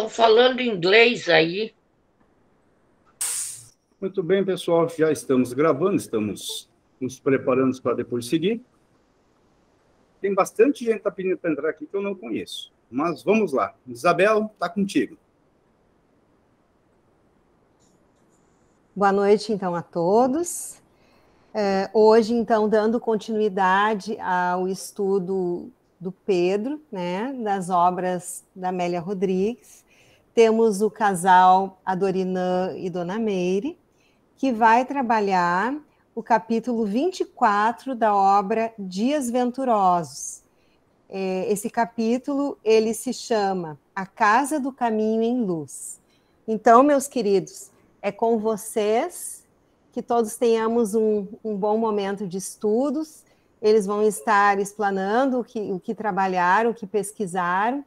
Estão falando inglês aí. Muito bem, pessoal, já estamos gravando, estamos nos preparando para depois seguir. Tem bastante gente que está pedindo para entrar aqui que eu não conheço, mas vamos lá. Isabel, está contigo. Boa noite, então, a todos. Hoje, então, dando continuidade ao estudo do Pedro, né, das obras da Amélia Rodrigues, temos o casal Adorinã e Dona Meire, que vai trabalhar o capítulo 24 da obra Dias Venturosos. Esse capítulo, ele se chama A Casa do Caminho em Luz. Então, meus queridos, é com vocês que todos tenhamos um bom momento de estudos. Eles vão estar explanando o que trabalharam, o que pesquisaram.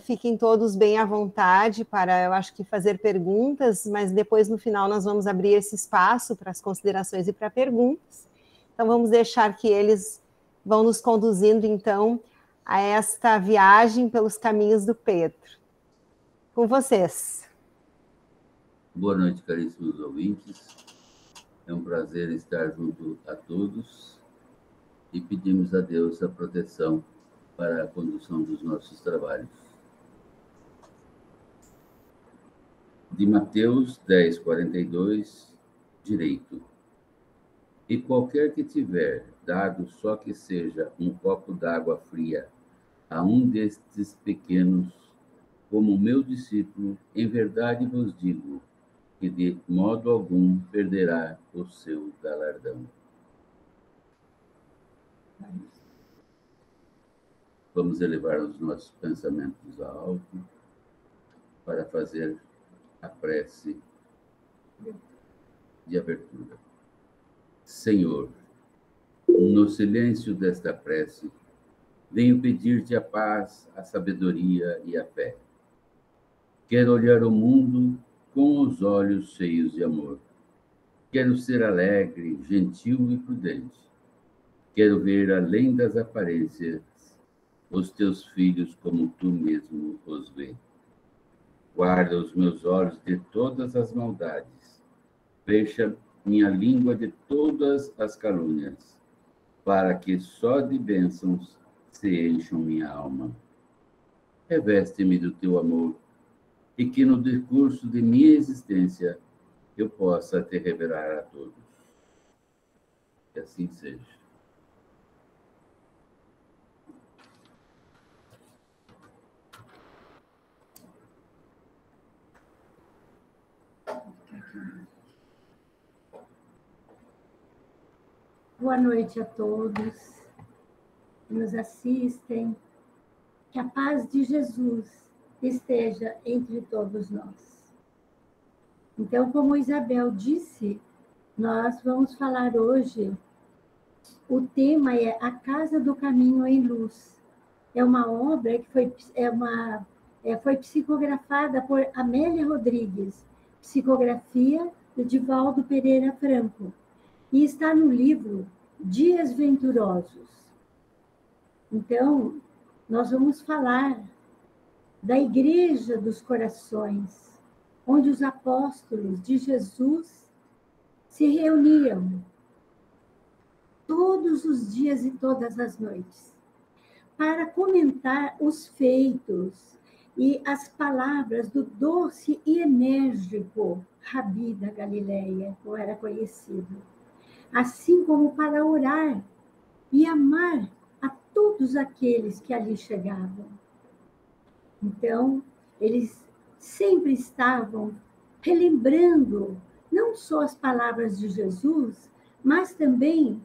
Fiquem todos bem à vontade para, eu acho que, fazer perguntas, mas depois, no final, nós vamos abrir esse espaço para as considerações e para perguntas. Então, vamos deixar que eles vão nos conduzindo, então, a esta viagem pelos caminhos do Pedro. Com vocês. Boa noite, caríssimos ouvintes. É um prazer estar junto a todos e pedimos a Deus a proteção para a condução dos nossos trabalhos. De Mateus 10, 42, direito. E qualquer que tiver dado só que seja um copo d'água fria a um destes pequenos, como meu discípulo, em verdade vos digo, que de modo algum perderá o seu galardão. Vamos elevar os nossos pensamentos ao alto para fazer a prece de abertura. Senhor, no silêncio desta prece, venho pedir-te a paz, a sabedoria e a fé. Quero olhar o mundo com os olhos cheios de amor. Quero ser alegre, gentil e prudente. Quero ver além das aparências os teus filhos como tu mesmo os vê. Guarda os meus olhos de todas as maldades. Fecha minha língua de todas as calúnias, para que só de bênçãos se encham minha alma. Reveste-me do teu amor, e que no decurso de minha existência eu possa te revelar a todos. Que assim seja. Boa noite a todos que nos assistem. Que a paz de Jesus esteja entre todos nós. Então, como Isabel disse, nós vamos falar hoje, o tema é A Casa do Caminho em Luz. É uma obra que foi psicografada por Amélia Rodrigues, psicografia de Divaldo Pereira Franco, e está no livro Dias Venturosos. Então, nós vamos falar da Igreja dos Corações, onde os apóstolos de Jesus se reuniam todos os dias e todas as noites para comentar os feitos e as palavras do doce e enérgico Rabi da Galileia, como era conhecido, assim como para orar e amar a todos aqueles que ali chegavam. Então, eles sempre estavam relembrando não só as palavras de Jesus, mas também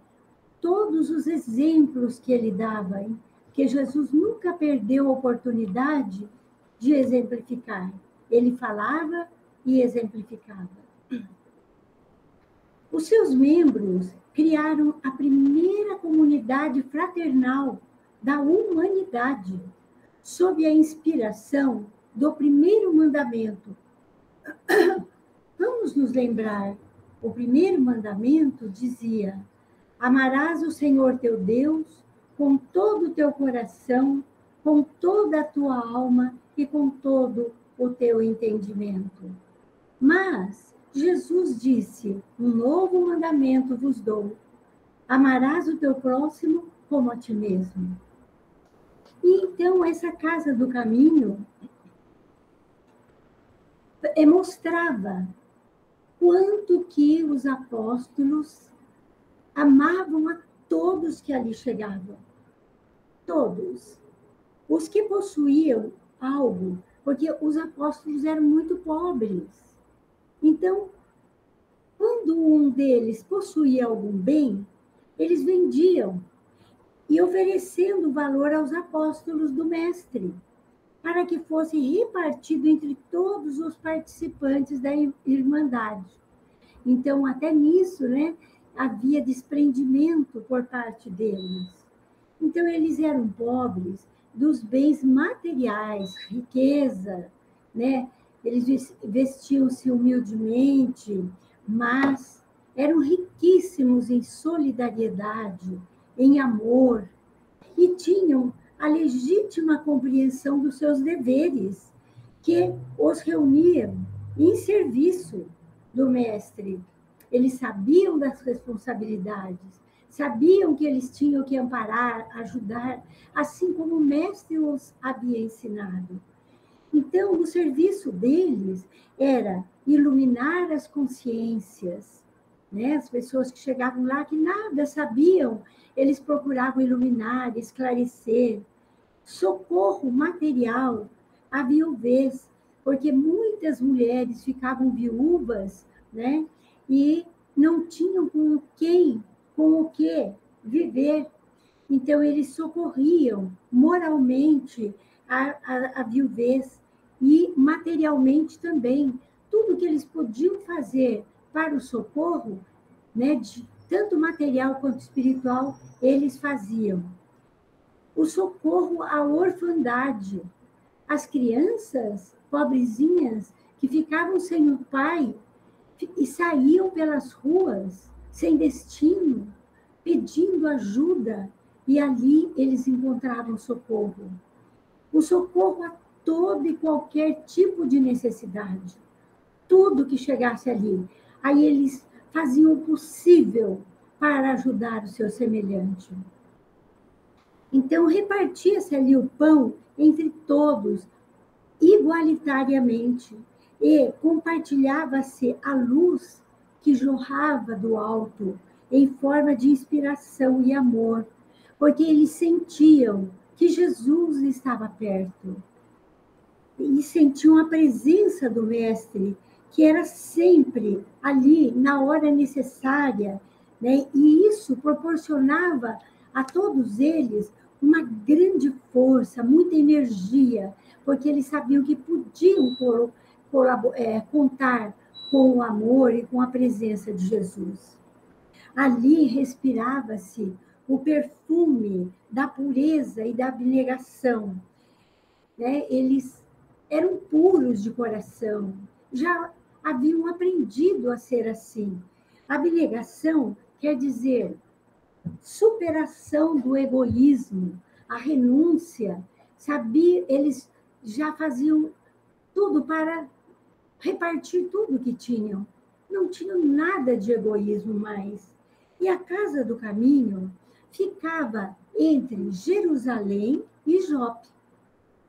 todos os exemplos que ele dava, hein? Que Jesus nunca perdeu a oportunidade de exemplificar. Ele falava e exemplificava. Os seus membros criaram a primeira comunidade fraternal da humanidade, sob a inspiração do primeiro mandamento. Vamos nos lembrar, o primeiro mandamento dizia: amarás o Senhor teu Deus com todo o teu coração, com toda a tua alma e com todo o teu entendimento. Mas Jesus disse: um novo mandamento vos dou: amarás o teu próximo como a ti mesmo. E então, essa casa do caminho mostrava quanto que os apóstolos amavam a todos que ali chegavam. Todos. Os que possuíam algo, porque os apóstolos eram muito pobres. Então, quando um deles possuía algum bem, eles vendiam e oferecendo valor aos apóstolos do Mestre, para que fosse repartido entre todos os participantes da Irmandade. Então, até nisso, né, havia desprendimento por parte deles. Então, eles eram pobres dos bens materiais, riqueza, né? Eles vestiam-se humildemente, mas eram riquíssimos em solidariedade, em amor, e tinham a legítima compreensão dos seus deveres, que os reuniam em serviço do Mestre. Eles sabiam das responsabilidades, sabiam que eles tinham que amparar, ajudar, assim como o Mestre os havia ensinado. Então, o serviço deles era iluminar as consciências, né? As pessoas que chegavam lá que nada sabiam, eles procuravam iluminar, esclarecer. Socorro material à viuvez, porque muitas mulheres ficavam viúvas, né? E não tinham com o que viver. Então, eles socorriam moralmente a viuvez e materialmente também. Tudo que eles podiam fazer para o socorro, né, de tanto material quanto espiritual, eles faziam. O socorro à orfandade. As crianças pobrezinhas que ficavam sem o pai e saíam pelas ruas sem destino, pedindo ajuda, e ali eles encontravam socorro. O socorro a todo e qualquer tipo de necessidade. Tudo que chegasse ali. Aí eles faziam o possível para ajudar o seu semelhante. Então, repartia-se ali o pão entre todos, igualitariamente, e compartilhava-se a luz que jorrava do alto, em forma de inspiração e amor, porque eles sentiam que Jesus estava perto. E sentiam a presença do Mestre, que era sempre ali, na hora necessária, né? E isso proporcionava a todos eles uma grande força, muita energia, porque eles sabiam que podiam contar com o amor e com a presença de Jesus. Ali respirava-se o perfume da pureza e da abnegação, né? Eles eram puros de coração, já haviam aprendido a ser assim. Abnegação quer dizer superação do egoísmo, a renúncia. Eles já faziam tudo para repartir tudo que tinham. Não tinham nada de egoísmo mais. E a Casa do Caminho ficava entre Jerusalém e Jope,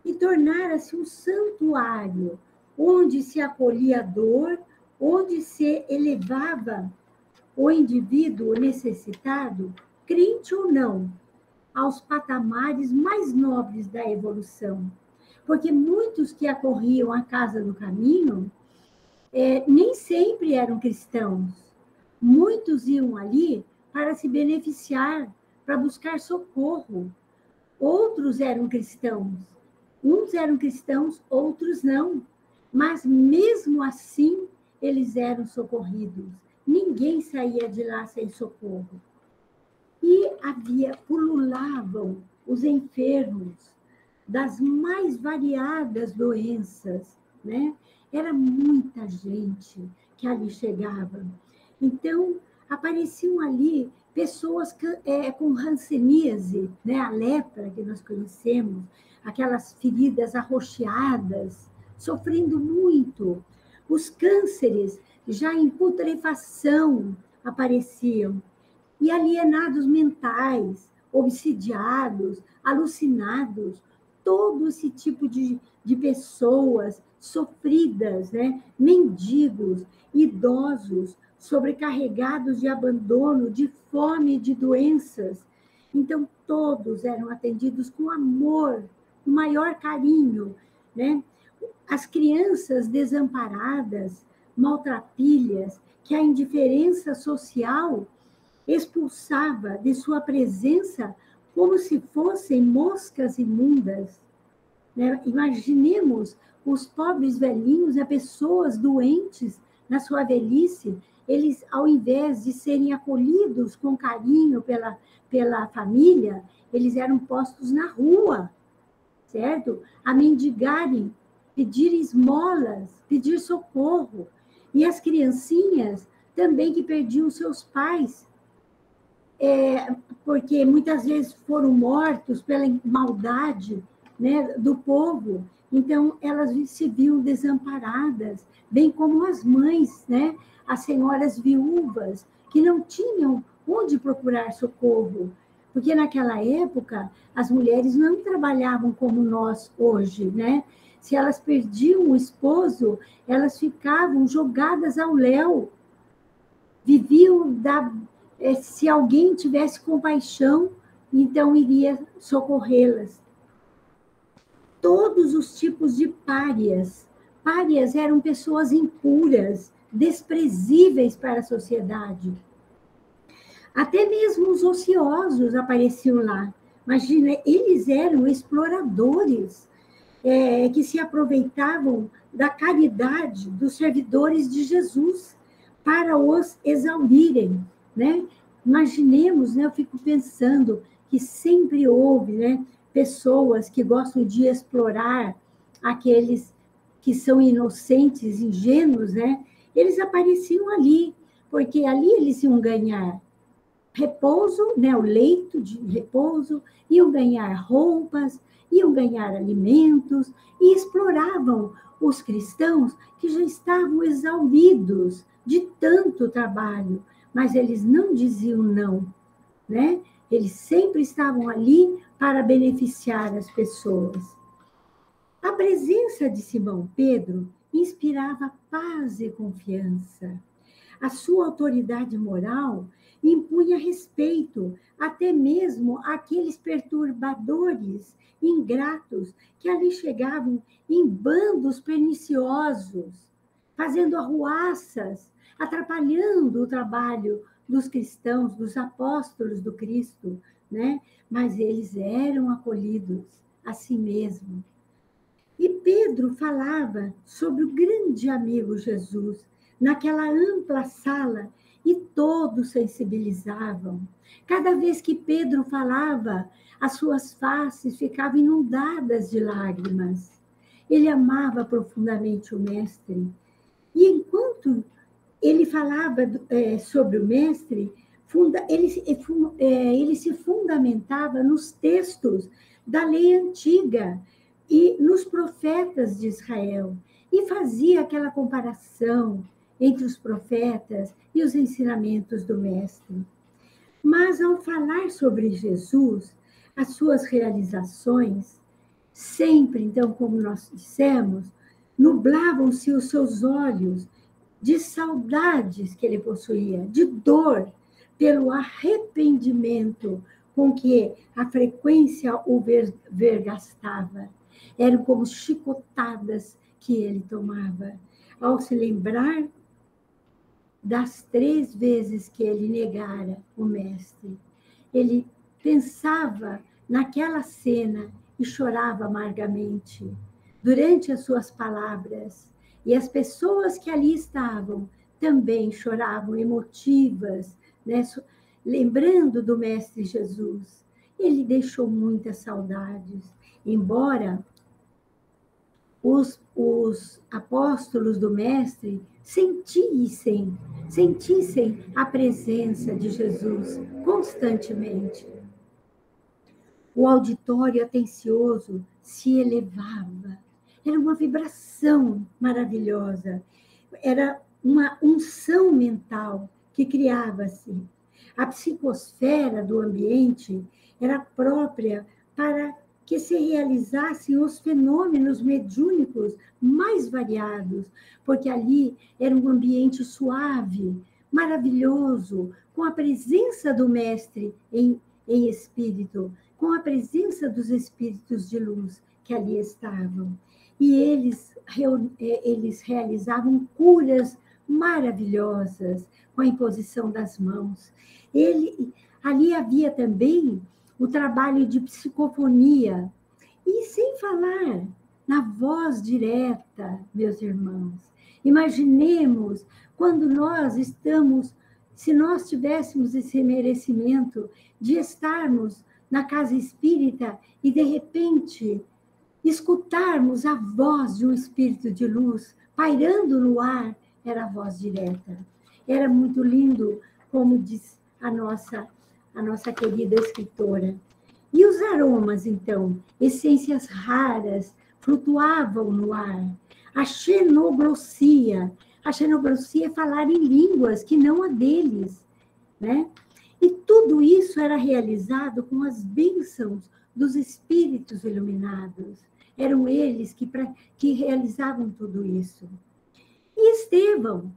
e tornara-se um santuário, onde se acolhia a dor, onde se elevava o indivíduo necessitado, crente ou não, aos patamares mais nobres da evolução. Porque muitos que acorriam à Casa do Caminho nem sempre eram cristãos. Muitos iam ali para se beneficiar, para buscar socorro. Outros eram cristãos. Uns eram cristãos, outros não. Mas, mesmo assim, eles eram socorridos. Ninguém saía de lá sem socorro. E pululavam os enfermos das mais variadas doenças, né? Era muita gente que ali chegava. Então, apareciam ali pessoas com hanseníase, né? A lepra que nós conhecemos, aquelas feridas arroxeadas, sofrendo muito. Os cânceres já em putrefação apareciam. E alienados mentais, obsidiados, alucinados, todo esse tipo de pessoas sofridas, né? Mendigos, idosos, sobrecarregados de abandono, de fome e de doenças. Então, todos eram atendidos com amor, com maior carinho, né? As crianças desamparadas, maltrapilhas, que a indiferença social expulsava de sua presença como se fossem moscas imundas. Né? Imaginemos os pobres velhinhos, as pessoas doentes na sua velhice, eles, ao invés de serem acolhidos com carinho pela família, eles eram postos na rua, certo? A mendigarem, pedir esmolas, pedir socorro. E as criancinhas também que perdiam seus pais, porque muitas vezes foram mortos pela maldade, né, do povo. Então, elas se viam desamparadas, bem como as mães, né, as senhoras viúvas, que não tinham onde procurar socorro, porque naquela época as mulheres não trabalhavam como nós hoje, né? Se elas perdiam o esposo, elas ficavam jogadas ao léu, viviam se alguém tivesse compaixão, então iria socorrê-las. Todos os tipos de párias. Párias eram pessoas impuras, desprezíveis para a sociedade. Até mesmo os ociosos apareciam lá. Imagina, eles eram exploradores, que se aproveitavam da caridade dos servidores de Jesus para os exaurirem, né? Imaginemos, né? Eu fico pensando que sempre houve, né, pessoas que gostam de explorar aqueles que são inocentes, ingênuos, né? Eles apareciam ali, porque ali eles iam ganhar repouso, né, o leito de repouso, iam ganhar roupas, iam ganhar alimentos, e exploravam os cristãos que já estavam exauridos de tanto trabalho, mas eles não diziam não, né? Eles sempre estavam ali para beneficiar as pessoas. A presença de Simão Pedro inspirava paz e confiança. A sua autoridade moral impunha respeito até mesmo àqueles perturbadores ingratos que ali chegavam em bandos perniciosos, fazendo arruaças, atrapalhando o trabalho dos cristãos, dos apóstolos do Cristo, né? Mas eles eram acolhidos a si mesmo. E Pedro falava sobre o grande amigo Jesus, naquela ampla sala, e todos sensibilizavam. Cada vez que Pedro falava, as suas faces ficavam inundadas de lágrimas. Ele amava profundamente o Mestre. E enquanto ele falava sobre o Mestre, ele se fundamentava nos textos da lei antiga e nos profetas de Israel, e fazia aquela comparação entre os profetas e os ensinamentos do Mestre. Mas, ao falar sobre Jesus, as suas realizações, sempre, então, como nós dissemos, nublavam-se os seus olhos de saudades que ele possuía, de dor, pelo arrependimento com que a frequência o vergastava. Eram como chicotadas que ele tomava, ao se lembrar das 3 vezes que ele negara o Mestre. Ele pensava naquela cena e chorava amargamente durante as suas palavras. E as pessoas que ali estavam também choravam emotivas, né? Lembrando do Mestre Jesus. Ele deixou muitas saudades, embora os apóstolos do Mestre sentissem a presença de Jesus constantemente. O auditório atencioso se elevava. era uma vibração maravilhosa, era uma unção mental que criava-se. A psicosfera do ambiente era própria para que se realizassem os fenômenos mediúnicos mais variados, porque ali era um ambiente suave, maravilhoso, com a presença do mestre em espírito, com a presença dos espíritos de luz que ali estavam. E eles realizavam curas maravilhosas com a imposição das mãos. Ali havia também o trabalho de psicofonia, e sem falar na voz direta, meus irmãos. Imaginemos quando nós estamos, se nós tivéssemos esse merecimento de estarmos na casa espírita e, de repente, escutarmos a voz de um espírito de luz pairando no ar, era a voz direta. Era muito lindo, como diz a nossa querida escritora. E os aromas, então, essências raras, flutuavam no ar. A xenoglossia é falar em línguas que não a deles, né? E tudo isso era realizado com as bênçãos dos espíritos iluminados. Eram eles que realizavam tudo isso. E Estevão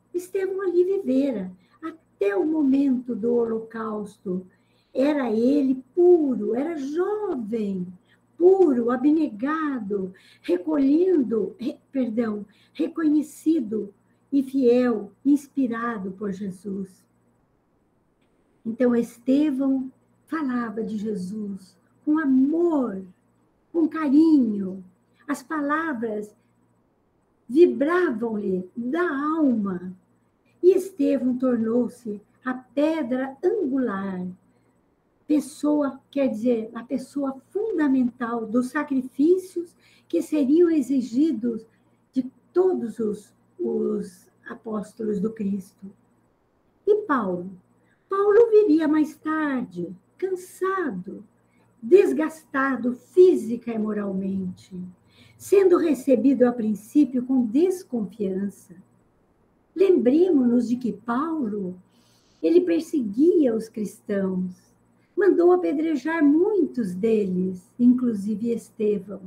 ali vivera, até o momento do holocausto. Era ele puro, era jovem, puro, abnegado, reconhecido e fiel, inspirado por Jesus. Então, Estevão falava de Jesus com amor, com carinho. As palavras vibravam-lhe da alma. E Estevão tornou-se a pedra angular. Pessoa, quer dizer, a pessoa fundamental dos sacrifícios que seriam exigidos de todos os apóstolos do Cristo. E Paulo? Paulo viria mais tarde, cansado, desgastado física e moralmente, sendo recebido a princípio com desconfiança. Lembremos-nos de que Paulo, ele perseguia os cristãos, mandou apedrejar muitos deles, inclusive Estevão.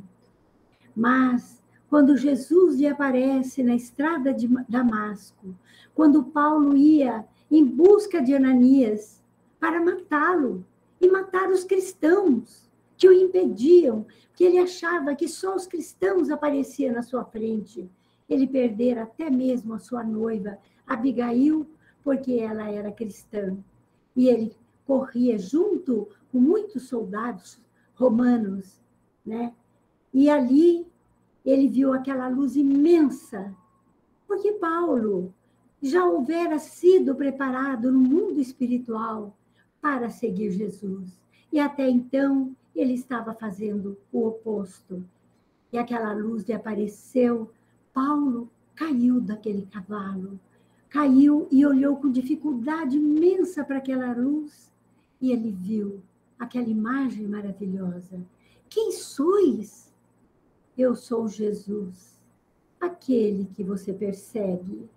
Mas, quando Jesus lhe aparece na estrada de Damasco, quando Paulo ia em busca de Ananias para matá-lo e matar os cristãos que o impediam, porque ele achava que só os cristãos apareciam na sua frente. Ele perdera até mesmo a sua noiva, Abigail, porque ela era cristã. E ele corria junto com muitos soldados romanos, né? E ali ele viu aquela luz imensa, porque Paulo já houvera sido preparado no mundo espiritual para seguir Jesus. E até então ele estava fazendo o oposto. E aquela luz lhe apareceu. Paulo caiu daquele cavalo, caiu e olhou com dificuldade imensa para aquela luz, e ele viu aquela imagem maravilhosa. Quem sois? Eu sou Jesus, aquele que você persegue.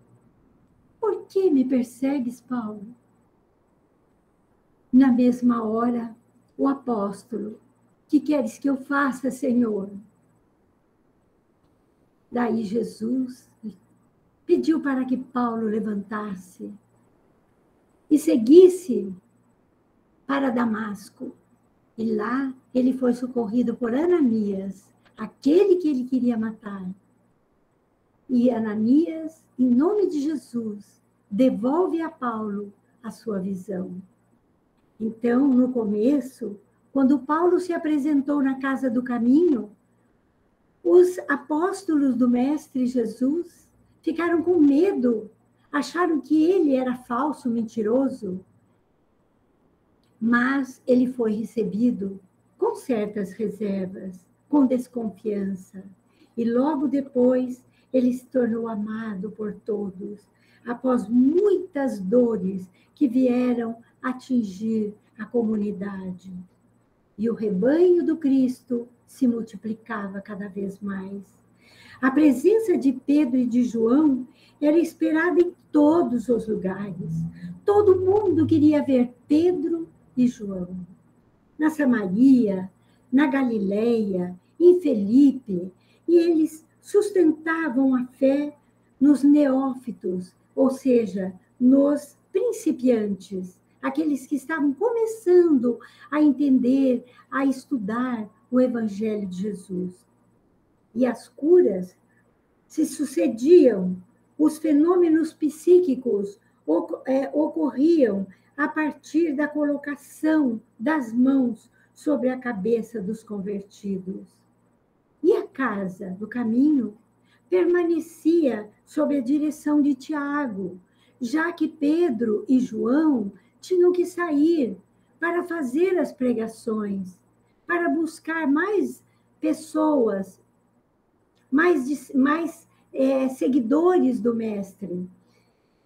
Por que me persegues, Paulo? Na mesma hora, o apóstolo: que queres que eu faça, Senhor? Daí Jesus pediu para que Paulo levantasse e seguisse para Damasco. E lá ele foi socorrido por Ananias, aquele que ele queria matar. E Ananias, em nome de Jesus, devolve a Paulo a sua visão. Então, no começo, quando Paulo se apresentou na casa do caminho, os apóstolos do Mestre Jesus ficaram com medo, acharam que ele era falso, mentiroso. Mas ele foi recebido com certas reservas, com desconfiança. E logo depois ele se tornou amado por todos, após muitas dores que vieram atingir a comunidade. E o rebanho do Cristo se multiplicava cada vez mais. A presença de Pedro e de João era esperada em todos os lugares. Todo mundo queria ver Pedro e João. Na Samaria, na Galileia, em Felipe, e eles sustentavam a fé nos neófitos, ou seja, nos principiantes, aqueles que estavam começando a entender, a estudar o Evangelho de Jesus. E as curas se sucediam, os fenômenos psíquicos ocorriam a partir da colocação das mãos sobre a cabeça dos convertidos. E a casa do caminho permanecia sob a direção de Tiago, já que Pedro e João tinham que sair para fazer as pregações, para buscar mais pessoas, mais seguidores do Mestre,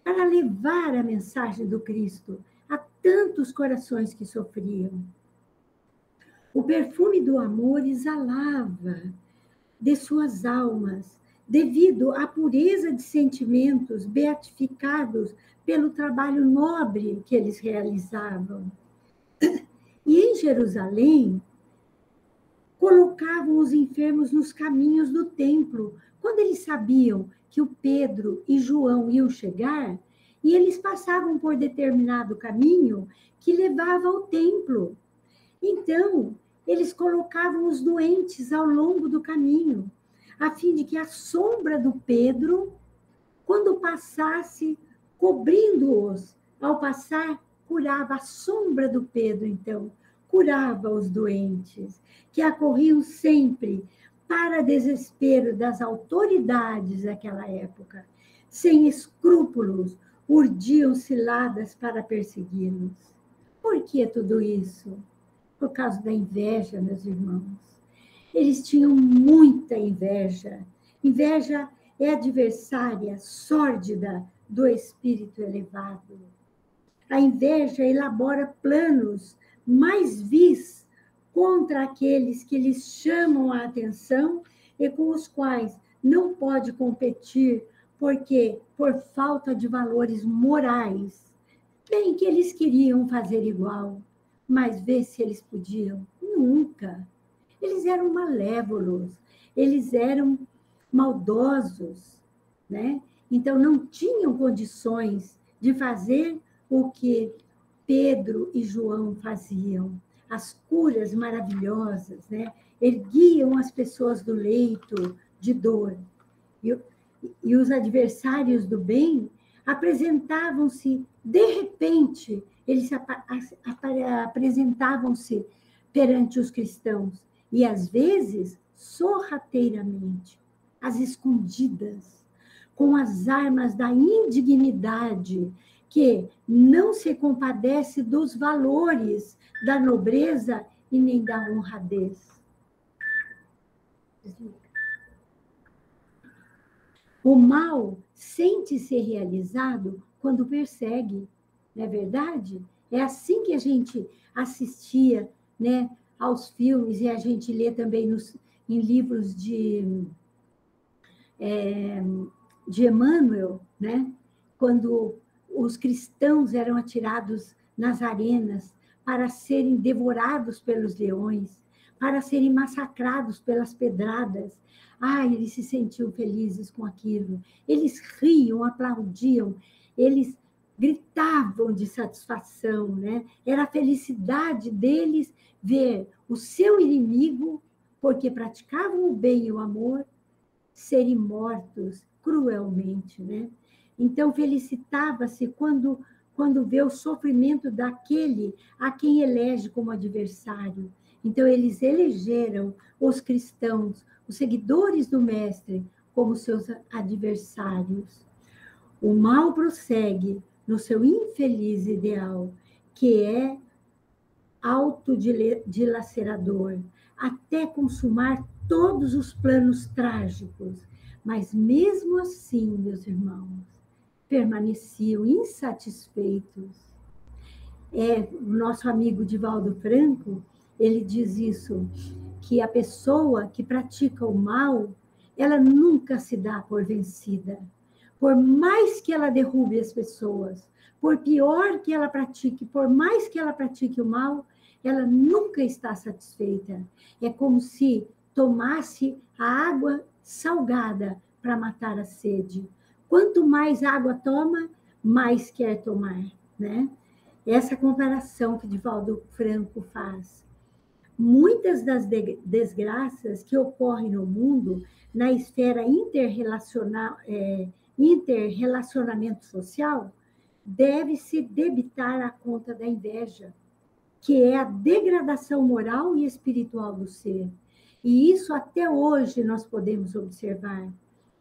para levar a mensagem do Cristo a tantos corações que sofriam. O perfume do amor exalava de suas almas, devido à pureza de sentimentos beatificados pelo trabalho nobre que eles realizavam. E em Jerusalém, colocavam os enfermos nos caminhos do templo, quando eles sabiam que o Pedro e João iam chegar, e eles passavam por determinado caminho que levava ao templo. Então, eles colocavam os doentes ao longo do caminho, a fim de que a sombra do Pedro, quando passasse, cobrindo-os, ao passar, curava a sombra do Pedro, então, curava os doentes, que acorriam sempre para desespero das autoridades daquela época, sem escrúpulos, urdiam ciladas para persegui-los. Por que tudo isso? Por causa da inveja, meus irmãos. Eles tinham muita inveja. Inveja é adversária, sórdida do espírito elevado. A inveja elabora planos mais vis contra aqueles que lhes chamam a atenção e com os quais não pode competir, porque por falta de valores morais, bem que eles queriam fazer igual, mas ver se eles podiam. Nunca. Eles eram malévolos, eles eram maldosos, né? Então não tinham condições de fazer o que Pedro e João faziam, as curas maravilhosas, né? Erguiam as pessoas do leito de dor. E os adversários do bem apresentavam-se, de repente, eles apresentavam-se perante os cristãos, e às vezes, sorrateiramente, às escondidas, com as armas da indignidade, que não se compadece dos valores da nobreza e nem da honradez. O mal sente-se realizado quando persegue, não é verdade? É assim que a gente assistia, né, aos filmes, e a gente lê também em livros de Emmanuel, né? Quando os cristãos eram atirados nas arenas para serem devorados pelos leões, para serem massacrados pelas pedradas. Eles se sentiam felizes com aquilo. Eles riam, aplaudiam, eles gritavam de satisfação, né? Era a felicidade deles ver o seu inimigo, porque praticavam o bem e o amor, serem mortos cruelmente, né? Então, felicitava-se quando vê o sofrimento daquele a quem elege como adversário. Então, eles elegeram os cristãos, os seguidores do Mestre, como seus adversários. O mal prossegue no seu infeliz ideal, que é autodilacerador, até consumar todos os planos trágicos. Mas, mesmo assim, meus irmãos, permaneciam insatisfeitos. O nosso amigo Divaldo Franco, ele diz isso, que a pessoa que pratica o mal, ela nunca se dá por vencida. Por mais que ela derrube as pessoas, por pior que ela pratique, por mais que ela pratique o mal, ela nunca está satisfeita. É como se tomasse a água salgada para matar a sede. Quanto mais água toma, mais quer tomar, né? Essa comparação que Divaldo Franco faz. Muitas das desgraças que ocorrem no mundo, na esfera interrelacionamento social, deve-se debitar à conta da inveja, que é a degradação moral e espiritual do ser. E isso até hoje nós podemos observar,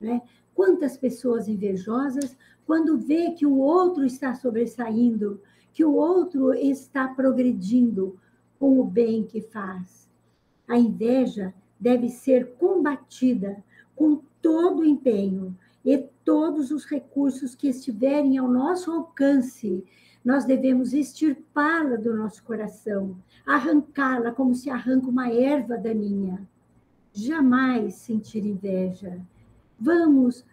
né? Quantas pessoas invejosas, quando vê que o outro está sobressaindo, que o outro está progredindo com o bem que faz. A inveja deve ser combatida com todo o empenho e todos os recursos que estiverem ao nosso alcance. Nós devemos extirpá-la do nosso coração, arrancá-la como se arranca uma erva daninha. Jamais sentir inveja. Vamos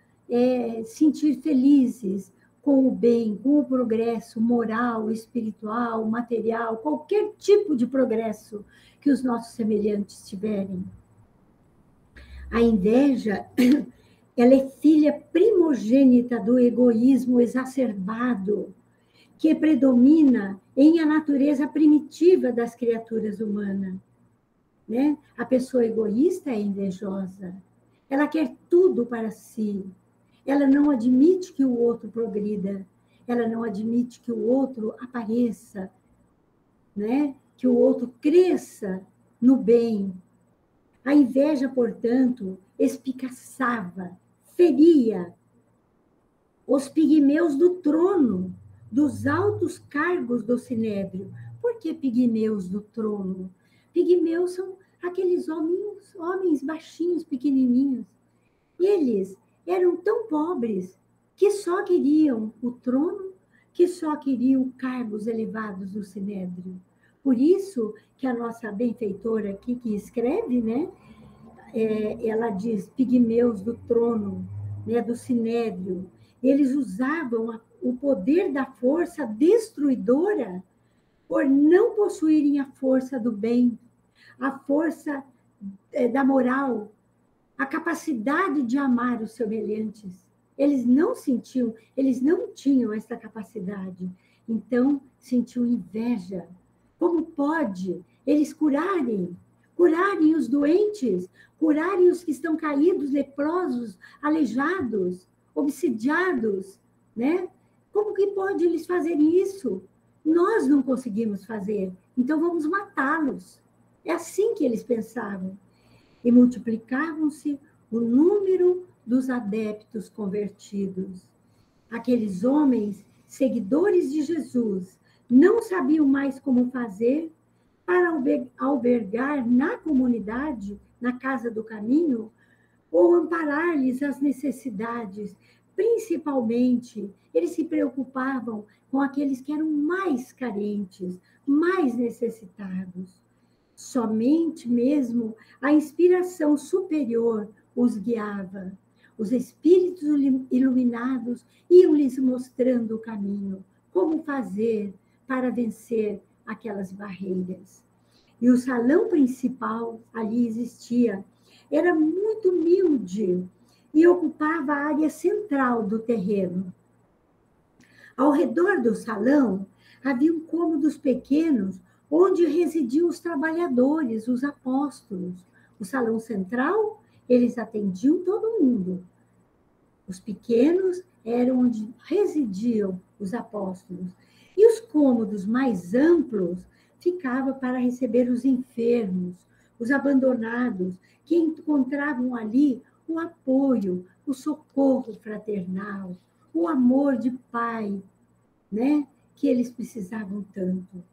sentir felizes com o bem, com o progresso moral, espiritual, material, qualquer tipo de progresso que os nossos semelhantes tiverem. A inveja, ela é filha primogênita do egoísmo exacerbado, que predomina em a natureza primitiva das criaturas humanas, né? A pessoa egoísta é invejosa. Ela quer tudo para si. Ela não admite que o outro progrida. Ela não admite que o outro apareça, né? Que o outro cresça no bem. A inveja, portanto, espicaçava, feria os pigmeus do trono, dos altos cargos do sinédrio. Por que pigmeus do trono? Pigmeus são aqueles homens baixinhos, pequenininhos. Eles eram tão pobres que só queriam o trono, que só queriam cargos elevados do sinédrio. Por isso que a nossa benfeitora aqui que escreve, né, ela diz pigmeus do trono, né, do sinédrio. Eles usavam o poder da força destruidora por não possuírem a força do bem, a força da moral, a capacidade de amar os semelhantes. Eles não tinham essa capacidade. Então, sentiam inveja. Como pode eles curarem os doentes, curarem os que estão caídos, leprosos, aleijados, obsidiados, né? Como que pode eles fazerem isso? Nós não conseguimos fazer, então vamos matá-los. É assim que eles pensavam. E multiplicavam-se o número dos adeptos convertidos. Aqueles homens, seguidores de Jesus, não sabiam mais como fazer para albergar na comunidade, na casa do caminho, ou amparar-lhes as necessidades. Principalmente, eles se preocupavam com aqueles que eram mais carentes, mais necessitados. Somente mesmo a inspiração superior os guiava. Os espíritos iluminados iam lhes mostrando o caminho, como fazer para vencer aquelas barreiras. E o salão principal ali existia, era muito humilde e ocupava a área central do terreno. Ao redor do salão haviam cômodos pequenos onde residiam os trabalhadores, os apóstolos. O salão central, eles atendiam todo mundo. Os pequenos eram onde residiam os apóstolos. E os cômodos mais amplos ficavam para receber os enfermos, os abandonados, que encontravam ali o apoio, o socorro fraternal, o amor de pai, né, que eles precisavam tanto.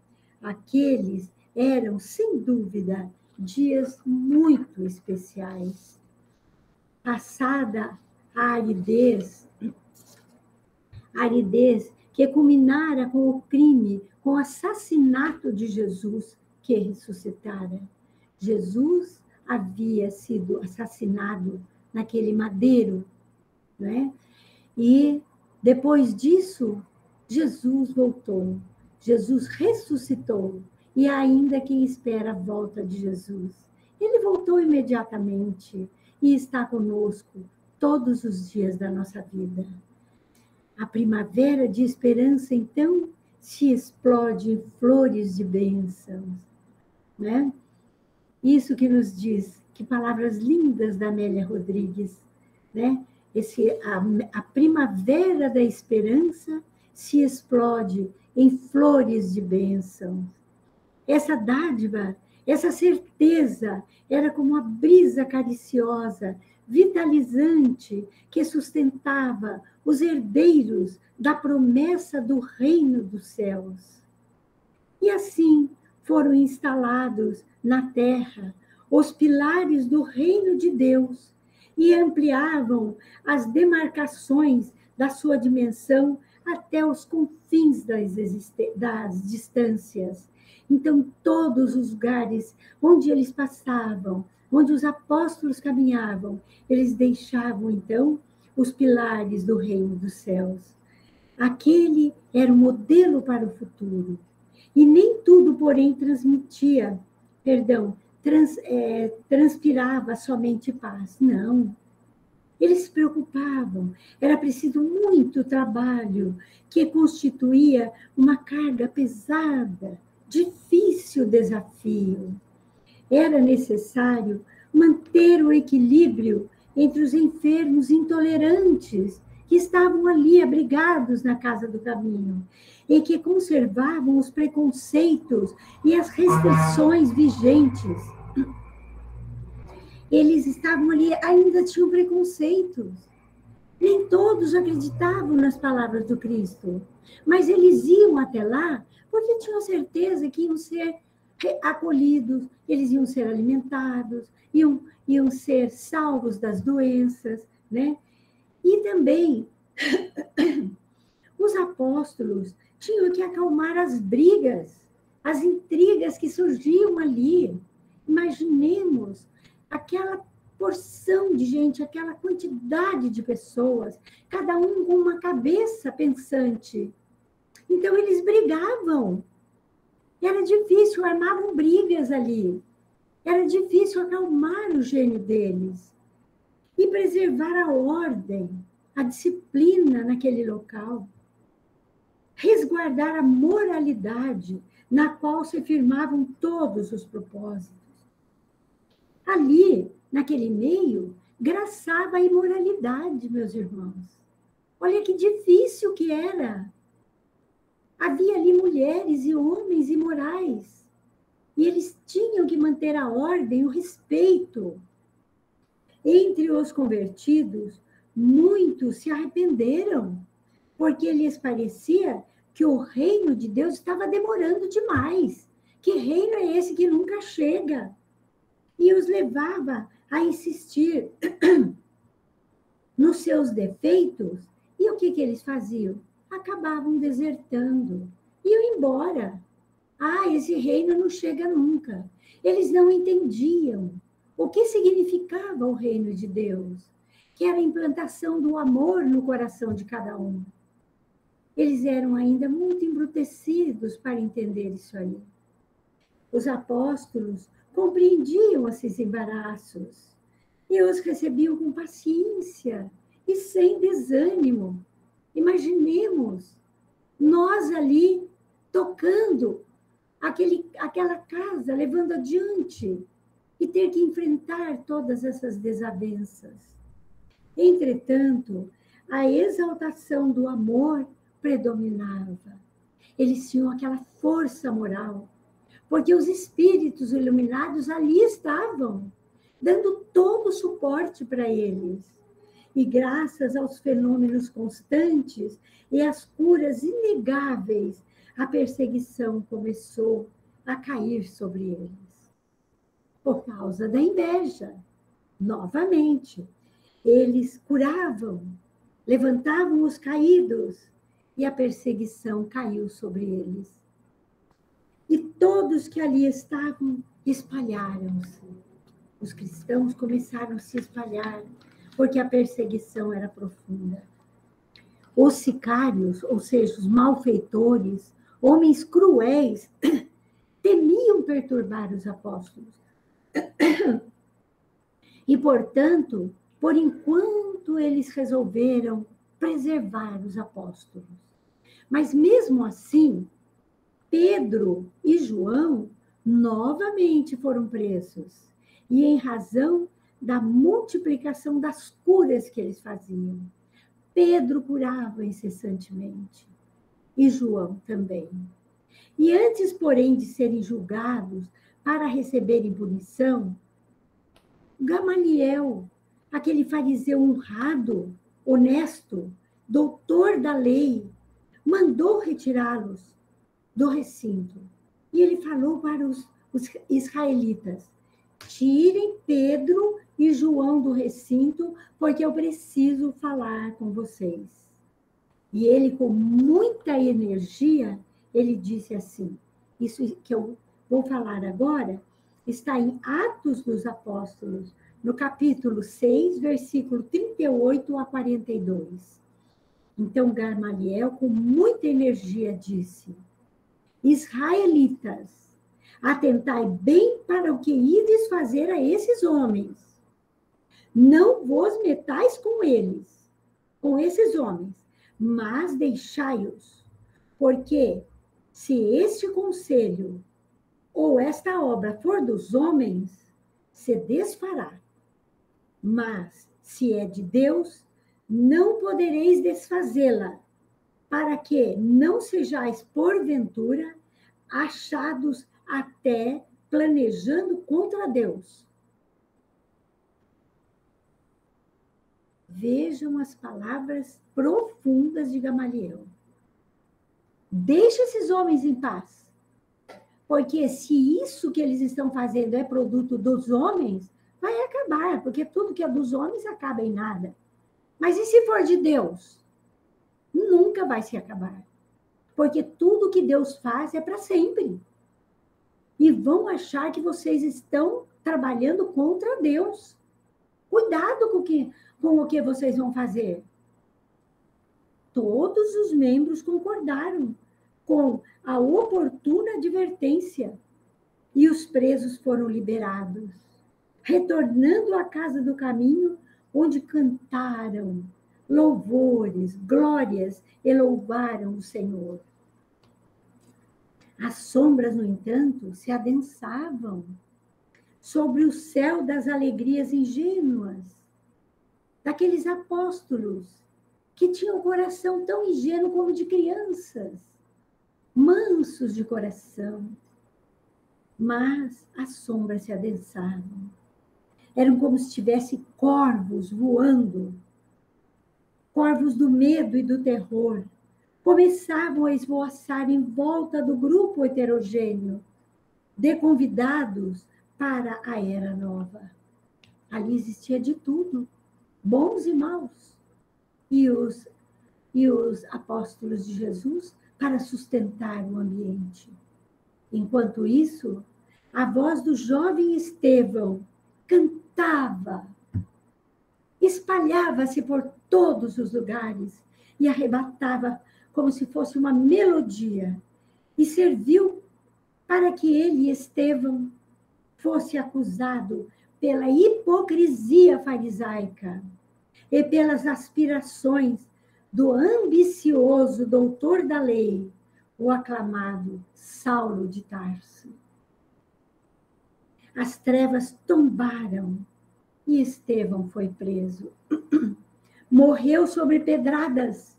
Aqueles eram, sem dúvida, dias muito especiais. Passada a aridez que culminara com o crime, com o assassinato de Jesus, que ressuscitara. Jesus havia sido assassinado naquele madeiro, né? E depois disso, Jesus voltou, Jesus ressuscitou, e ainda quem espera a volta de Jesus. Ele voltou imediatamente e está conosco todos os dias da nossa vida. A primavera de esperança, então, se explode em flores de bênçãos, né? Isso que nos diz, que palavras lindas da Amélia Rodrigues, né? A primavera da esperança se explode em flores de bênçãos. Essa dádiva, essa certeza, era como uma brisa cariciosa, vitalizante, que sustentava os herdeiros da promessa do reino dos céus. E assim foram instalados na terra os pilares do reino de Deus e ampliavam as demarcações da sua dimensão até os confins das distâncias. Então, todos os lugares onde eles passavam, onde os apóstolos caminhavam, eles deixavam, então, os pilares do reino dos céus. Aquele era o modelo para o futuro. E nem tudo, porém, transpirava somente paz. Não. Eles se preocupavam. Era preciso muito trabalho, que constituía uma carga pesada, difícil desafio. Era necessário manter o equilíbrio entre os enfermos intolerantes que estavam ali abrigados na casa do caminho e que conservavam os preconceitos e as restrições vigentes. Eles estavam ali, ainda tinham preconceitos. Nem todos acreditavam nas palavras do Cristo, mas eles iam até lá porque tinham certeza que iam ser acolhidos, eles iam ser alimentados, iam ser salvos das doenças, né? E também os apóstolos tinham que acalmar as brigas, as intrigas que surgiam ali. Imaginemos aquela porção de gente, aquela quantidade de pessoas, cada um com uma cabeça pensante. Então, eles brigavam. Era difícil, armavam brigas ali. Era difícil acalmar o gênio deles e preservar a ordem, a disciplina naquele local. Resguardar a moralidade na qual se firmavam todos os propósitos. Ali, naquele meio, graçava a imoralidade, meus irmãos. Olha que difícil que era. Havia ali mulheres e homens imorais. E eles tinham que manter a ordem, o respeito. Entre os convertidos, muitos se arrependeram, porque lhes parecia que o reino de Deus estava demorando demais. Que reino é esse que nunca chega? E os levava a insistir nos seus defeitos. E o que eles faziam? Acabavam desertando, iam embora. Esse reino não chega nunca. Eles não entendiam o que significava o reino de Deus, que era a implantação do amor no coração de cada um. Eles eram ainda muito embrutecidos para entender isso aí. Os apóstolos compreendiam esses embaraços e os recebiam com paciência e sem desânimo. Imaginemos nós ali tocando aquela casa, levando adiante e ter que enfrentar todas essas desavenças. Entretanto, a exaltação do amor predominava. Eles tinham aquela força moral, porque os espíritos iluminados ali estavam, dando todo o suporte para eles. E graças aos fenômenos constantes e às curas inegáveis, a perseguição começou a cair sobre eles. Por causa da inveja, novamente, eles curavam, levantavam os caídos e a perseguição caiu sobre eles. E todos que ali estavam espalharam-se. Os cristãos começaram a se espalhar. porque a perseguição era profunda. Os sicários, ou seja, os malfeitores, homens cruéis, temiam perturbar os apóstolos. E, portanto, por enquanto eles resolveram preservar os apóstolos. Mas, mesmo assim, Pedro e João novamente foram presos, e em razão da multiplicação das curas que eles faziam. Pedro curava incessantemente, e João também. E antes, porém, de serem julgados para receberem punição, Gamaliel, aquele fariseu honrado, honesto, doutor da lei, mandou retirá-los do recinto. E ele falou para os israelitas: tirem Pedro e João do recinto, porque eu preciso falar com vocês. E ele, com muita energia, ele disse assim, isso que eu vou falar agora, está em Atos dos Apóstolos, no capítulo 6, versículo 38 a 42. Então, Gamaliel, com muita energia, disse: israelitas, atentai bem para o que ides fazer a esses homens. Não vos metais com eles, com esses homens, mas deixai-os, porque se este conselho ou esta obra for dos homens, se desfará. Mas, se é de Deus, não podereis desfazê-la, para que não sejais, porventura, achados até planejando contra Deus. Vejam as palavras profundas de Gamaliel. Deixa esses homens em paz. Porque se isso que eles estão fazendo é produto dos homens, vai acabar, porque tudo que é dos homens acaba em nada. Mas e se for de Deus? Nunca vai se acabar. Porque tudo que Deus faz é para sempre. E vão achar que vocês estão trabalhando contra Deus. Cuidado com o que vocês vão fazer. Todos os membros concordaram com a oportuna advertência, e os presos foram liberados, retornando à casa do caminho, onde cantaram louvores, glórias e louvaram o Senhor. As sombras, no entanto, se adensavam sobre o céu das alegrias ingênuas, daqueles apóstolos que tinham o coração tão ingênuo como de crianças, mansos de coração. Mas as sombras se adensavam. Eram como se tivesse corvos voando. Corvos do medo e do terror começavam a esvoaçar em volta do grupo heterogêneo de convidados para a Era Nova. Ali existia de tudo, bons e maus. E os apóstolos de Jesus para sustentar o ambiente. Enquanto isso, a voz do jovem Estevão cantava, espalhava-se por todos os lugares e arrebatava como se fosse uma melodia, e serviu para que ele, Estevão, fosse acusado pela hipocrisia farisaica e pelas aspirações do ambicioso doutor da lei, o aclamado Saulo de Tarso. As trevas tombaram e Estevão foi preso. Morreu sobre pedradas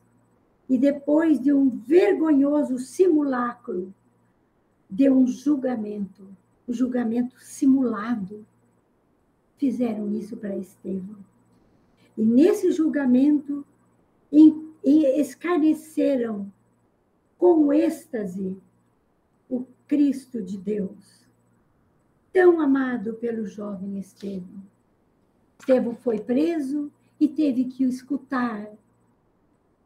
e, depois de um vergonhoso simulacro, deu um julgamento simulado. Fizeram isso para Estevão. E nesse julgamento, escarneceram com êxtase o Cristo de Deus, tão amado pelo jovem Estevão. Estevão foi preso e teve que o escutar,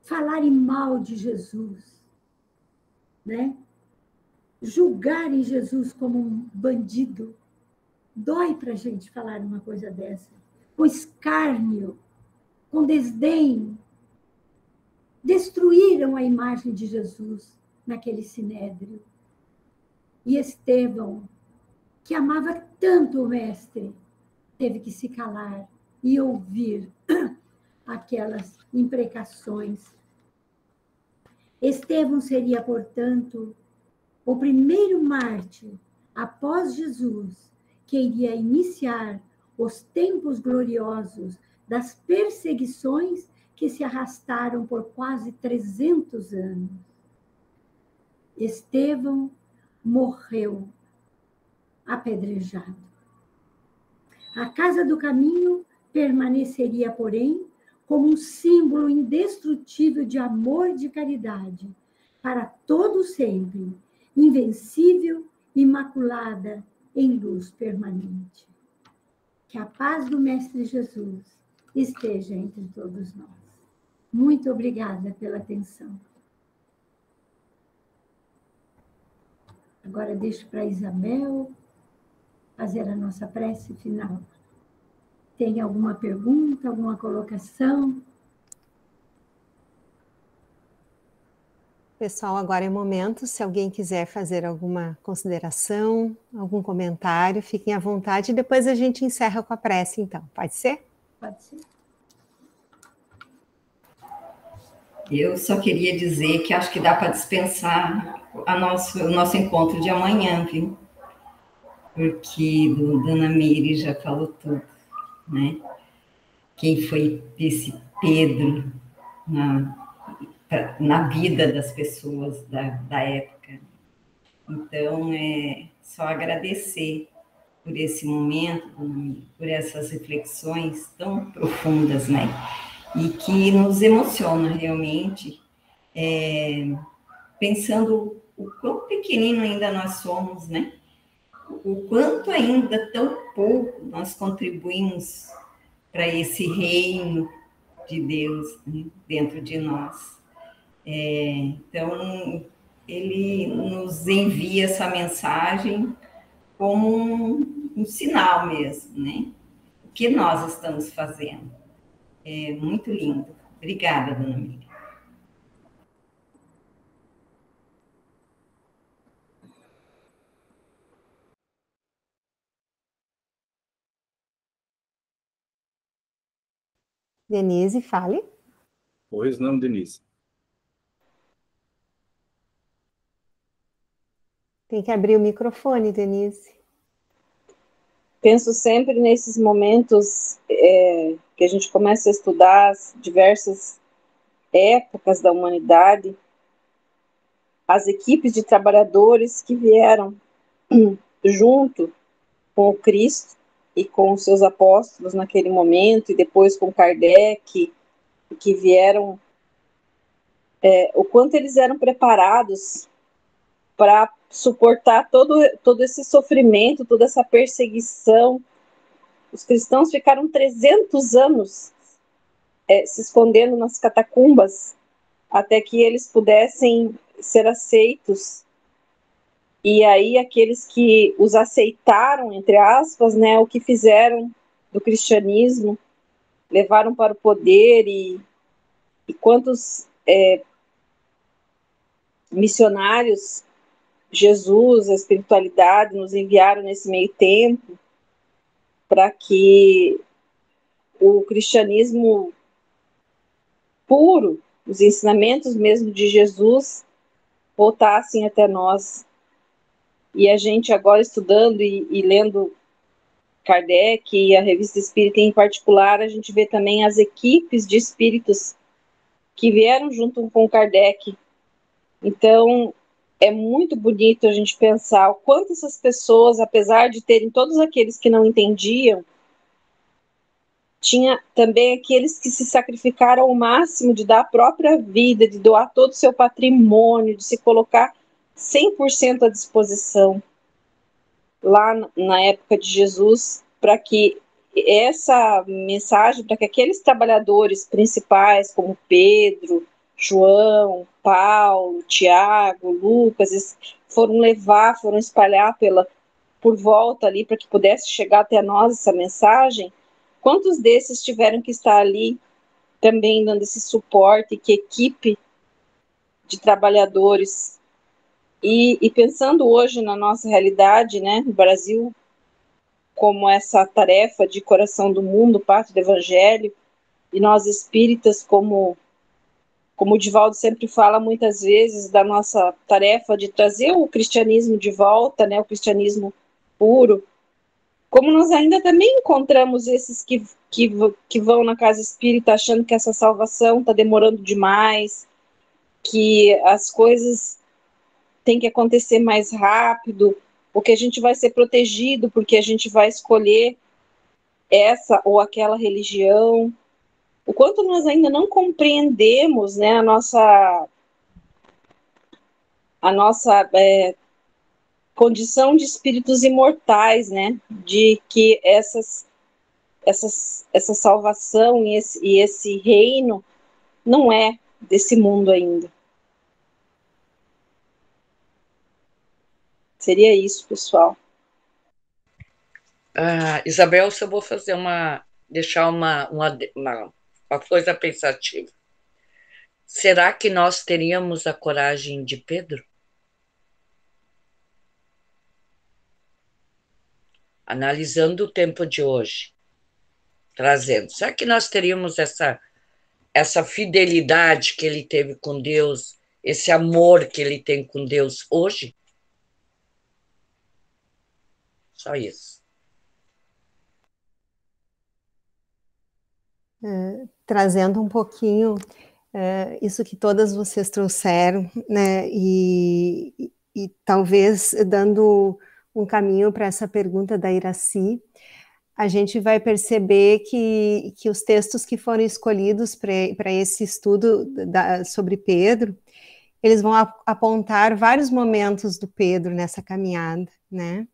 falarem mal de Jesus, né? Julgarem Jesus como um bandido. Dói para a gente falar uma coisa dessa. Com escárnio, com desdém, destruíram a imagem de Jesus naquele sinédrio. E Estevão, que amava tanto o Mestre, teve que se calar e ouvir aquelas imprecações. Estevão seria, portanto, o primeiro mártir após Jesus que iria iniciar os tempos gloriosos das perseguições que se arrastaram por quase 300 anos. Estevão morreu apedrejado. A Casa do Caminho permaneceria, porém, como um símbolo indestrutível de amor e de caridade, para todo sempre, invencível, imaculada, em luz permanente. Que a paz do Mestre Jesus esteja entre todos nós. Muito obrigada pela atenção. Agora deixo para Isabel fazer a nossa prece final. Tem alguma pergunta, alguma colocação? Pessoal, agora é o momento. Se alguém quiser fazer alguma consideração, algum comentário, fiquem à vontade. E depois a gente encerra com a prece, então. Pode ser? Pode ser. Eu só queria dizer que acho que dá para dispensar o nosso encontro de amanhã, viu? Porque Dona Miri já falou tudo, né? Quem foi esse Pedro na vida das pessoas da época. Então, só agradecer por esse momento, por essas reflexões tão profundas, né? E que nos emociona realmente, pensando o quão pequenino ainda nós somos, né? O quanto ainda tão pouco nós contribuímos para esse reino de Deus, né, dentro de nós. Então, ele nos envia essa mensagem como um sinal mesmo, né? O que nós estamos fazendo. É muito lindo. Obrigada, Dona Miriam. Denise, fale. Pois não, Denise. Tem que abrir o microfone, Denise. Penso sempre nesses momentos que a gente começa a estudar as diversas épocas da humanidade, as equipes de trabalhadores que vieram junto com o Cristo e com os seus apóstolos naquele momento, e depois com Kardec, que vieram, o quanto eles eram preparados para suportar todo esse sofrimento, toda essa perseguição. Os cristãos ficaram 300 anos se escondendo nas catacumbas até que eles pudessem ser aceitos. E aí aqueles que os aceitaram, entre aspas, né, o que fizeram do cristianismo, levaram para o poder, e quantos missionários Jesus, a espiritualidade, nos enviaram nesse meio tempo para que o cristianismo puro, os ensinamentos mesmo de Jesus, voltassem até nós. E a gente agora estudando e lendo Kardec e a Revista Espírita em particular, a gente vê também as equipes de espíritos que vieram junto com Kardec. Então, é muito bonito a gente pensar o quanto essas pessoas, apesar de terem todos aqueles que não entendiam, tinha também aqueles que se sacrificaram ao máximo de dar a própria vida, de doar todo o seu patrimônio, de se colocar 100% à disposição lá na época de Jesus, para que essa mensagem, para que aqueles trabalhadores principais, como Pedro, João, Paulo, Tiago, Lucas, foram espalhar por volta ali, para que pudesse chegar até nós essa mensagem. Quantos desses tiveram que estar ali também dando esse suporte, que equipe de trabalhadores. E pensando hoje na nossa realidade, né, no Brasil, como essa tarefa de coração do mundo, parte do Evangelho, e nós espíritas, como o Divaldo sempre fala muitas vezes, da nossa tarefa de trazer o cristianismo de volta, né, o cristianismo puro, como nós ainda também encontramos esses que vão na casa espírita achando que essa salvação está demorando demais, que as coisas têm que acontecer mais rápido, ou que a gente vai ser protegido porque a gente vai escolher essa ou aquela religião. O quanto nós ainda não compreendemos, né, a nossa condição de espíritos imortais, né, de que essa salvação e esse reino não é desse mundo ainda. Seria isso, pessoal. Isabel, se eu vou fazer deixar uma coisa pensativa. Será que nós teríamos a coragem de Pedro? Analisando o tempo de hoje, trazendo. Será que nós teríamos essa fidelidade que ele teve com Deus, esse amor que ele tem com Deus hoje? Só isso. Trazendo um pouquinho isso que todas vocês trouxeram, né, e talvez dando um caminho para essa pergunta da Iraci, a gente vai perceber que os textos que foram escolhidos para esse estudo sobre Pedro, eles vão apontar vários momentos do Pedro nessa caminhada, né?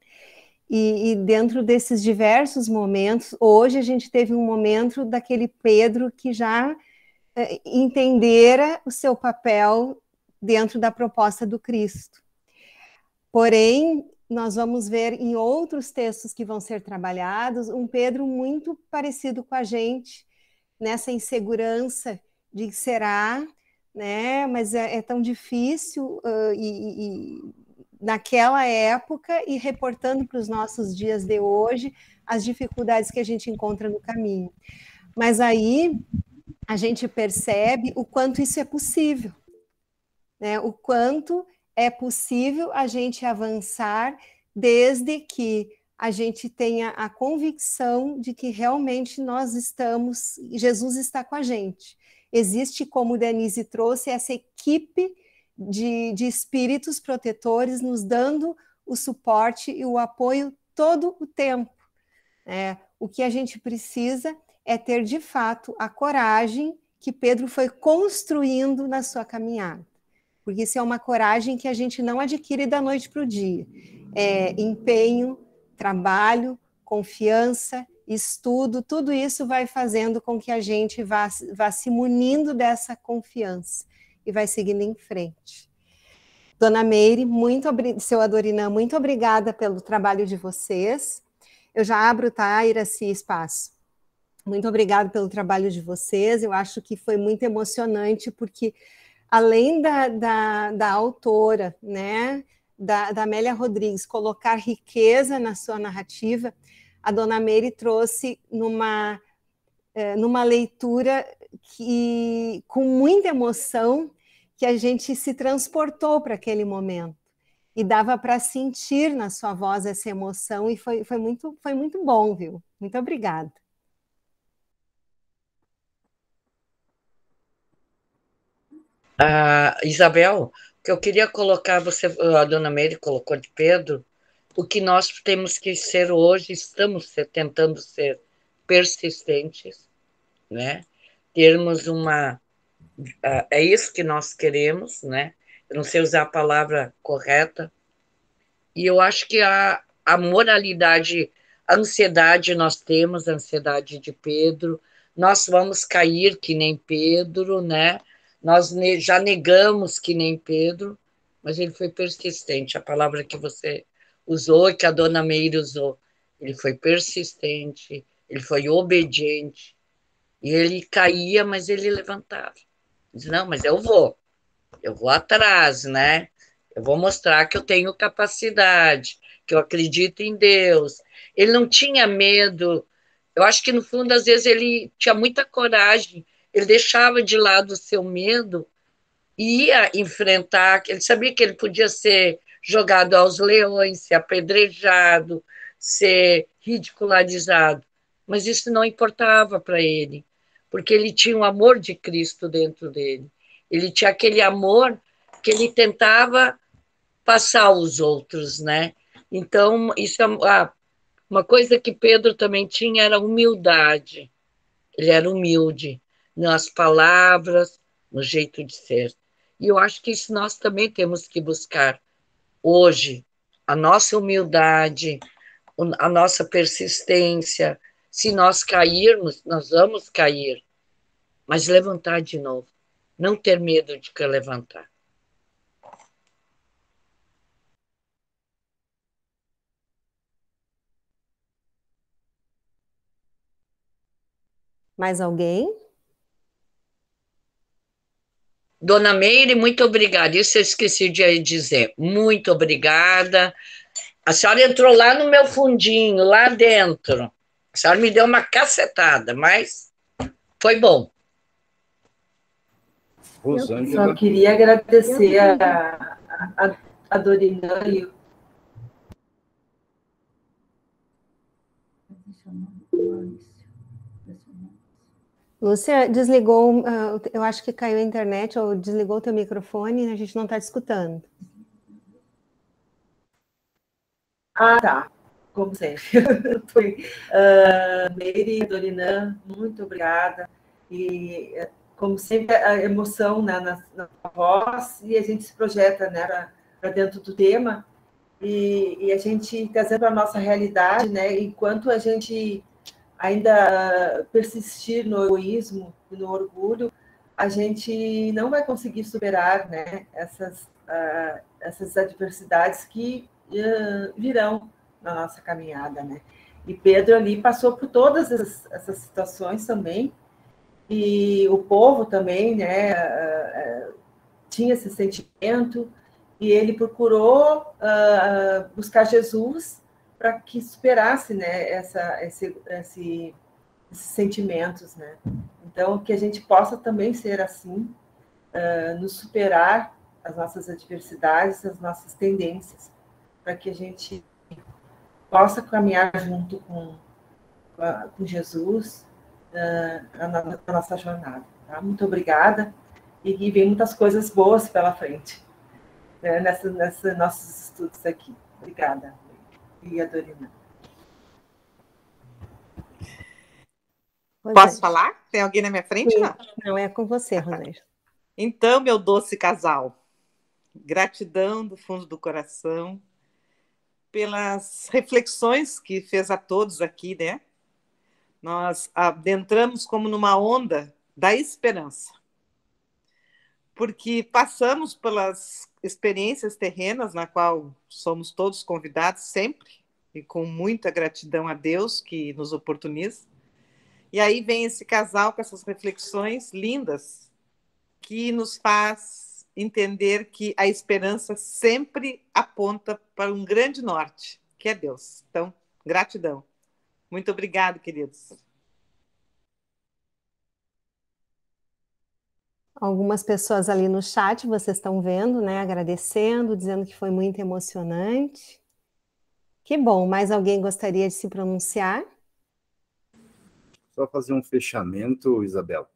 E dentro desses diversos momentos, hoje a gente teve um momento daquele Pedro que já entendera o seu papel dentro da proposta do Cristo. Porém, nós vamos ver em outros textos que vão ser trabalhados um Pedro muito parecido com a gente, nessa insegurança de que será, né? Mas é tão difícil naquela época e reportando para os nossos dias de hoje as dificuldades que a gente encontra no caminho. Mas aí a gente percebe o quanto isso é possível, né? O quanto é possível a gente avançar desde que a gente tenha a convicção de que realmente nós estamos, Jesus está com a gente. Existe, como Denise trouxe, essa equipe de espíritos protetores nos dando o suporte e o apoio todo o tempo. O que a gente precisa é ter, de fato, a coragem que Pedro foi construindo na sua caminhada. Porque isso é uma coragem que a gente não adquire da noite para o dia. É empenho, trabalho, confiança, estudo, tudo isso vai fazendo com que a gente vá se munindo dessa confiança e vai seguindo em frente. Dona Meire, seu Adorinã, muito obrigada pelo trabalho de vocês. Eu já abro, tá, Iraci, espaço. Muito obrigada pelo trabalho de vocês. Eu acho que foi muito emocionante, porque além da autora, né, da Amélia Rodrigues, colocar riqueza na sua narrativa, a Dona Meire trouxe numa leitura com muita emoção, que a gente se transportou para aquele momento. E dava para sentir na sua voz essa emoção, e foi muito bom, viu? Muito obrigada. Isabel, que eu queria colocar, a Dona Meire colocou de Pedro, o que nós temos que ser hoje, estamos tentando ser persistentes, né? Termos é isso que nós queremos, né? Eu não sei usar a palavra correta, e eu acho que a moralidade, a ansiedade nós temos, a ansiedade de Pedro, nós vamos cair que nem Pedro, né? Nós já negamos que nem Pedro, mas ele foi persistente, a palavra que você usou e que a Dona Meire usou. Ele foi persistente, ele foi obediente, E ele caía, mas ele levantava. Diz, não, mas eu vou atrás, né? Eu vou mostrar que eu tenho capacidade, que eu acredito em Deus. Ele não tinha medo. Eu acho que, no fundo, às vezes, ele tinha muita coragem. Ele deixava de lado o seu medo e ia enfrentar. Ele sabia que ele podia ser jogado aos leões, ser apedrejado, ser ridicularizado. Mas isso não importava para ele, porque ele tinha o amor de Cristo dentro dele. Ele tinha aquele amor que ele tentava passar aos outros, né? Então, isso é uma coisa que Pedro também tinha, era humildade. Ele era humilde nas palavras, no jeito de ser. E eu acho que isso nós também temos que buscar hoje, a nossa humildade, a nossa persistência. Se nós cairmos, nós vamos cair, mas levantar de novo. Não ter medo de que levantar. Mais alguém? Dona Meire, muito obrigada. Isso eu esqueci de dizer. Muito obrigada. A senhora entrou lá no meu fundinho, lá dentro. A senhora me deu uma cacetada, mas foi bom. Rosângela. Só queria agradecer a Dorina e Lúcia, desligou, eu acho que caiu a internet ou desligou o teu microfone, a gente não está te escutando. Ah, tá. Como sempre. Meire e Dorina, muito obrigada. E, como sempre, a emoção, né, na voz, e a gente se projeta, né, para dentro do tema, e a gente trazendo para a nossa realidade, né, enquanto a gente ainda persistir no egoísmo e no orgulho, a gente não vai conseguir superar, né, essas adversidades que virão na nossa caminhada, né? E Pedro ali passou por todas essas situações também, e o povo também, né, tinha esse sentimento, e ele procurou buscar Jesus para que superasse, né, esses sentimentos, né? Então, que a gente possa também ser assim, nos superar as nossas adversidades, as nossas tendências, para que a gente possa caminhar junto com Jesus na nossa jornada. Tá? Muito obrigada, e vem muitas coisas boas pela frente, né, nesses nossos estudos aqui. Obrigada, e a Dorina. Posso falar? Tem alguém na minha frente? Sim. Não, é com você, Rosângela. Então, meu doce casal, gratidão do fundo do coração pelas reflexões que fez a todos aqui, né? Nós adentramos como numa onda da esperança, porque passamos pelas experiências terrenas, na qual somos todos convidados sempre, e com muita gratidão a Deus que nos oportuniza. E aí vem esse casal com essas reflexões lindas, que nos faz entender que a esperança sempre aponta para um grande norte, que é Deus. Então, gratidão. Muito obrigado, queridos. Algumas pessoas ali no chat, vocês estão vendo, né? Agradecendo, dizendo que foi muito emocionante. Que bom. Mais alguém gostaria de se pronunciar? Só fazer um fechamento, Isabel.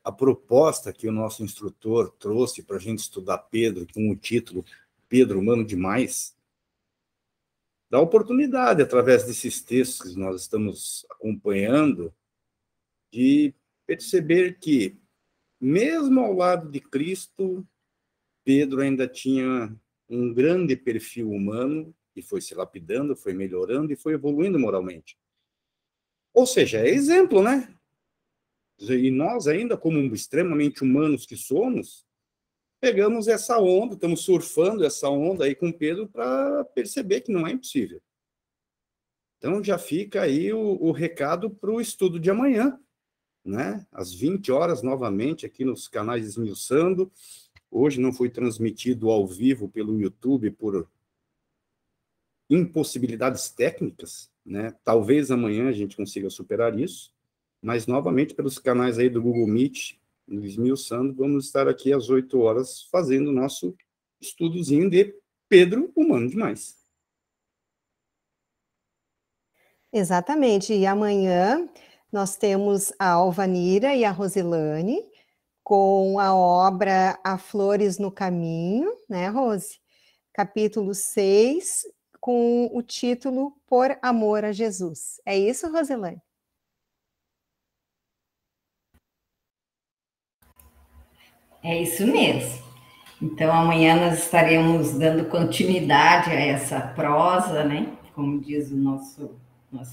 A proposta que o nosso instrutor trouxe para a gente estudar Pedro, com o título Pedro, Humano Demais, dá oportunidade, através desses textos que nós estamos acompanhando, de perceber que, mesmo ao lado de Cristo, Pedro ainda tinha um grande perfil humano, e foi se lapidando, foi melhorando e foi evoluindo moralmente. Ou seja, é exemplo, né? E nós ainda, como extremamente humanos que somos, pegamos essa onda, estamos surfando essa onda aí com Pedro para perceber que não é impossível. Então já fica aí o recado para o estudo de amanhã. né? Às 20 horas, novamente, aqui nos canais Esmiuçando. Hoje não foi transmitido ao vivo pelo YouTube por impossibilidades técnicas, né? Talvez amanhã a gente consiga superar isso, mas novamente pelos canais aí do Google Meet, no Esmiuçando, vamos estar aqui às 8 horas fazendo o nosso estudozinho de Pedro, humano demais. Exatamente. E amanhã nós temos a Alvanira e a Rosilane com a obra A Flores no Caminho, né, Rose? Capítulo 6, com o título Por Amor a Jesus. É isso, Rosilane? É isso mesmo. Então, amanhã nós estaremos dando continuidade a essa prosa, né? Como diz o nosso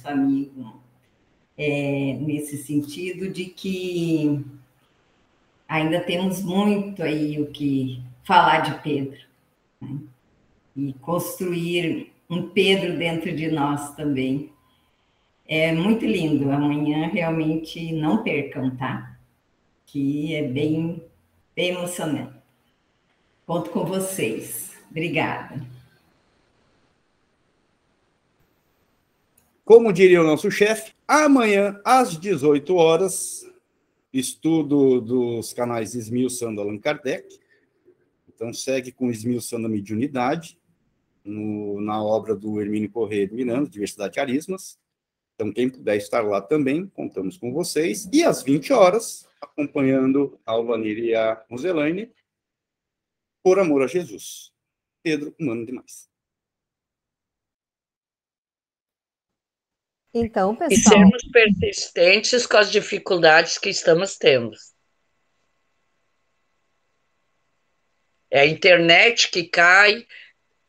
amigo, nesse sentido de que ainda temos muito aí o que falar de Pedro, né? E construir um Pedro dentro de nós também. É muito lindo. Amanhã realmente não percam, tá? Que é bem emocionante. Conto com vocês. Obrigada. Como diria o nosso chefe, amanhã, às 18 horas, estudo dos canais Esmiuçando Allan Kardec. Então, segue com Esmiuçando a Mediunidade, na obra do Hermínio Corrêa de Miranda, Diversidade de Carismas. Então, quem puder estar lá também, contamos com vocês. E às 20 horas, acompanhando a Alvanira e a Roselaine, Por Amor a Jesus. Pedro, humano demais. Então, E pessoal, sermos persistentes com as dificuldades que estamos tendo. É a internet que cai,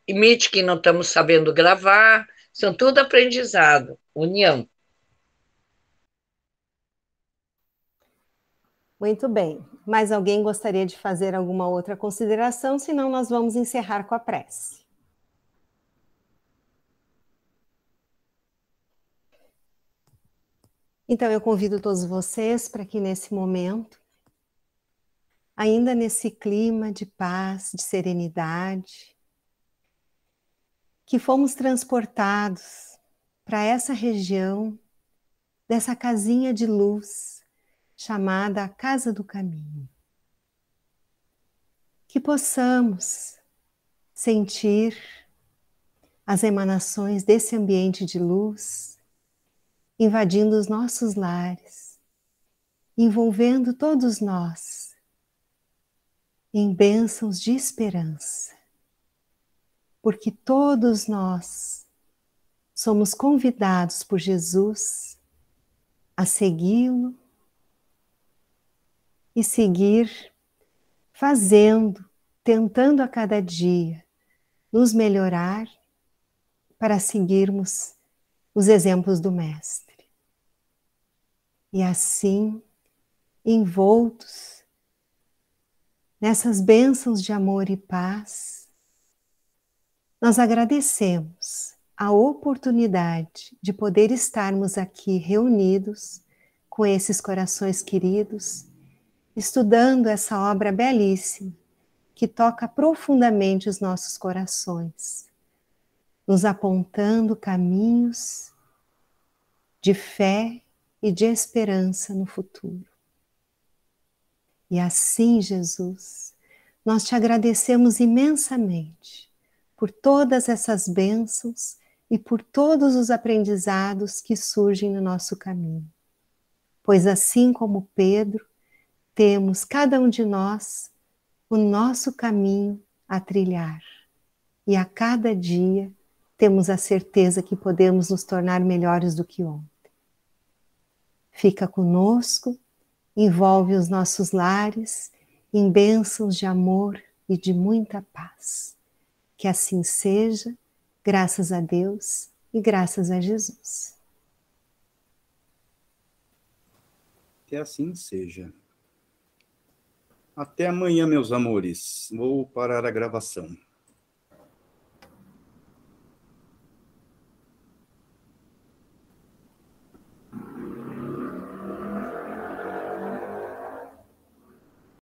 Meet que não estamos sabendo gravar, são tudo aprendizado, união. muito bem. Mais alguém gostaria de fazer alguma outra consideração? Senão, nós vamos encerrar com a prece. Então, eu convido todos vocês para que nesse momento, ainda nesse clima de paz, de serenidade, que fomos transportados para essa região, dessa casinha de luz, chamada a Casa do Caminho. Que possamos sentir as emanações desse ambiente de luz, invadindo os nossos lares, envolvendo todos nós em bênçãos de esperança, porque todos nós somos convidados por Jesus a segui-lo e seguir fazendo, tentando a cada dia nos melhorar para seguirmos os exemplos do Mestre. E assim, envoltos nessas bênçãos de amor e paz, nós agradecemos a oportunidade de poder estarmos aqui reunidos com esses corações queridos, estudando essa obra belíssima que toca profundamente os nossos corações, nos apontando caminhos de fé e de esperança no futuro. E assim, Jesus, nós te agradecemos imensamente por todas essas bênçãos e por todos os aprendizados que surgem no nosso caminho. Pois assim como Pedro, temos cada um de nós o nosso caminho a trilhar. E a cada dia temos a certeza que podemos nos tornar melhores do que ontem. Fica conosco, envolve os nossos lares em bênçãos de amor e de muita paz. Que assim seja, graças a Deus e graças a Jesus. Que assim seja. Até amanhã, meus amores. Vou parar a gravação.